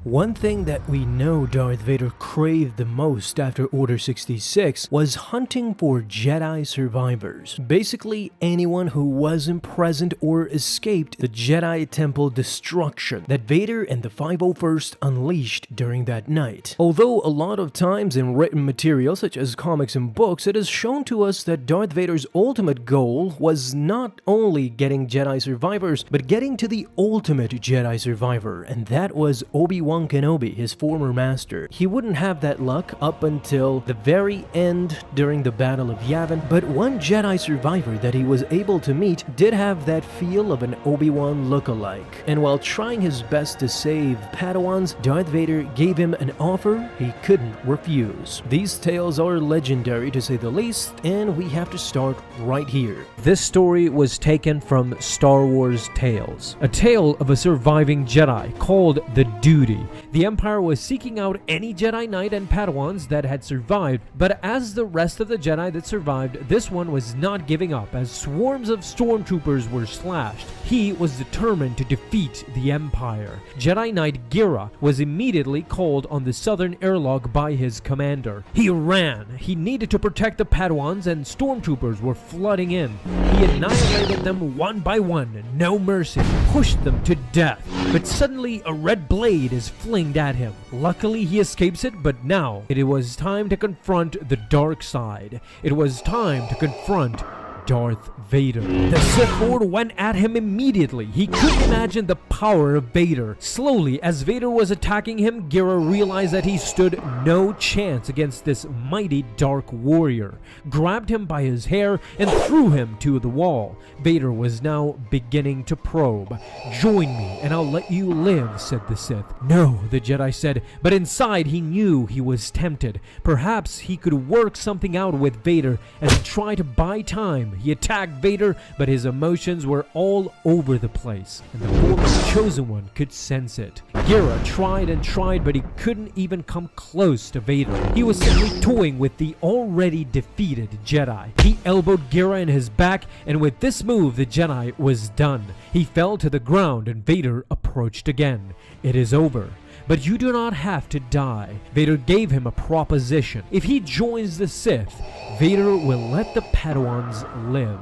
One thing that we know Darth Vader craved the most after Order 66 was hunting for Jedi survivors. Basically, anyone who wasn't present or escaped the Jedi Temple destruction that Vader and the 501st unleashed during that night. Although a lot of times in written material such as comics and books, it is shown to us that Darth Vader's ultimate goal was not only getting Jedi survivors, but getting to the ultimate Jedi survivor, and that was Obi-Wan Kenobi, his former master. He wouldn't have that luck up until the very end during the Battle of Yavin, but one Jedi survivor that he was able to meet did have that feel of an Obi-Wan look-alike. And while trying his best to save Padawans, Darth Vader gave him an offer he couldn't refuse. These tales are legendary to say the least, and we have to start right here. This story was taken from Star Wars Tales, a tale of a surviving Jedi called the Duty. The Empire was seeking out any Jedi Knight and Padawans that had survived, but as the rest of the Jedi that survived, this one was not giving up as swarms of stormtroopers were slashed. He was determined to defeat the Empire. Jedi Knight Gira was immediately called on the southern airlock by his commander. He ran. He needed to protect the Padawans, and stormtroopers were flooding in. He annihilated them one by one, no mercy, pushed them to death. But suddenly a red blade is flinged at him. Luckily he escapes it, but now it was time to confront the dark side. It was time to confront Darth Vader. The Sith Lord went at him immediately. He couldn't imagine the power of Vader. Slowly, as Vader was attacking him, Gira realized that he stood no chance against this mighty dark warrior, grabbed him by his hair, and threw him to the wall. Vader was now beginning to probe. "Join me, and I'll let you live," said the Sith. "No," the Jedi said, but inside he knew he was tempted. Perhaps he could work something out with Vader as he tried to buy time. He attacked Vader, but his emotions were all over the place, and the former chosen one could sense it. Gira tried and tried, but he couldn't even come close to Vader. He was simply toying with the already defeated Jedi. He elbowed Gira in his back, and with this move, the Jedi was done. He fell to the ground, and Vader approached again. "It is over. But you do not have to die." Vader gave him a proposition. If he joins the Sith, Vader will let the Padawans live.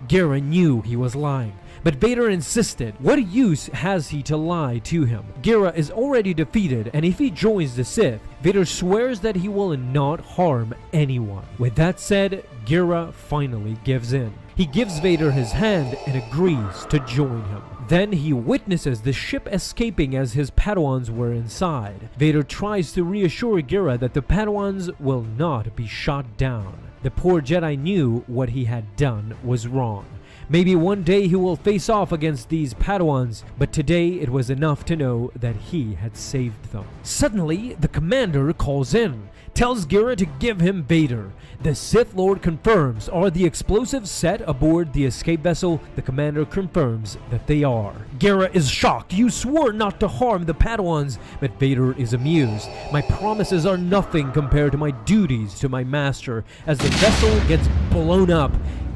Gira knew he was lying, but Vader insisted. What use has he to lie to him? Gira is already defeated, and if he joins the Sith, Vader swears that he will not harm anyone. With that said, Gira finally gives in. He gives Vader his hand and agrees to join him. Then he witnesses the ship escaping as his Padawans were inside. Vader tries to reassure Gira that the Padawans will not be shot down. The poor Jedi knew what he had done was wrong. Maybe one day he will face off against these Padawans, but today it was enough to know that he had saved them. Suddenly, the commander calls in, tells Gira to give him Vader. The Sith Lord confirms, are the explosives set aboard the escape vessel? The commander confirms that they are. Gira is shocked. "You swore not to harm the Padawans," but Vader is amused. "My promises are nothing compared to my duties to my master." As the vessel gets blown up,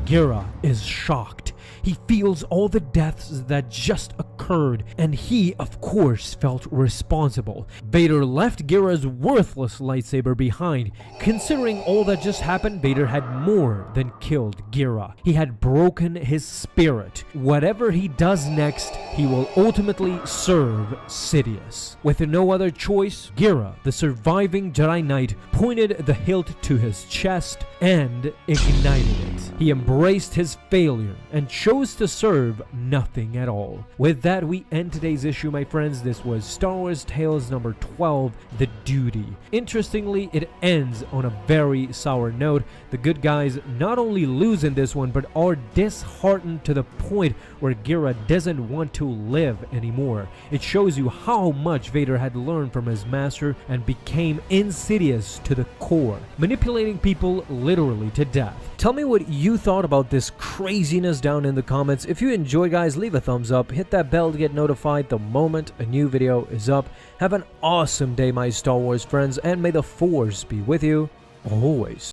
Gira is shocked. He feels all the deaths that just occurred, and he, of course, felt responsible. Vader left Gira's worthless lightsaber behind. Considering all that just happened, Vader had more than killed Gira. He had broken his spirit. Whatever he does next, he will ultimately serve Sidious. With no other choice, Gira, the surviving Jedi Knight, pointed the hilt to his chest and ignited it. He embraced his failure and chose to serve nothing at all. With that, we end today's issue, my friends. This was Star Wars Tales number 12, The Duty. Interestingly, it ends on a very sour note. The good guys not only lose in this one, but are disheartened to the point where Gira doesn't want to live anymore. It shows you how much Vader had learned from his master and became insidious to the core, manipulating people literally to death. Tell me what you thought about this craziness down in the comments. If you enjoyed, guys, leave a thumbs up, hit that bell to get notified the moment a new video is up. Have an awesome day, my Star Wars friends, and may the Force be with you always.